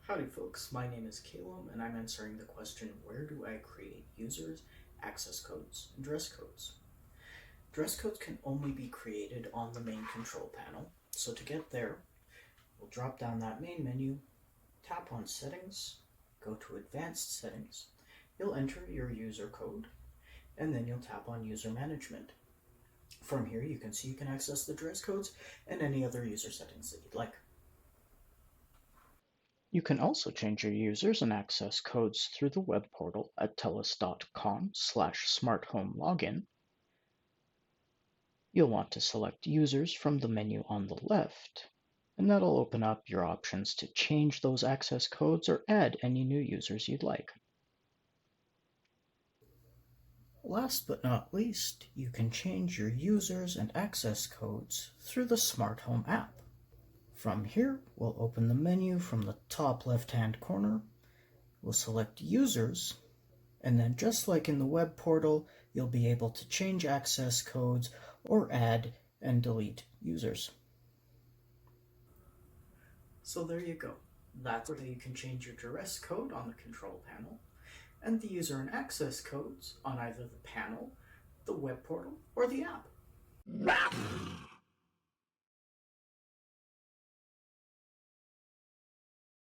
Howdy folks, my name is Caleb and I'm answering the question, where do I create users, access codes, and dress codes? Dress codes can only be created on the main control panel, so to get there, we'll drop down that main menu, tap on Settings, go to Advanced Settings, you'll enter your user code, and then you'll tap on User Management. From here you can see you can access the dress codes and any other user settings that you'd like. You can also change your users and access codes through the web portal at telus.com/smarthomelogin. You'll want to select Users from the menu on the left, and that'll open up your options to change those access codes or add any new users you'd like. Last but not least, you can change your users and access codes through the Smart Home app. From here, we'll open the menu from the top left-hand corner. We'll select Users, and then just like in the web portal, you'll be able to change access codes or add and delete users. So there you go. That's where you can change your duress code on the control panel and the user and access codes on either the panel, the web portal, or the app.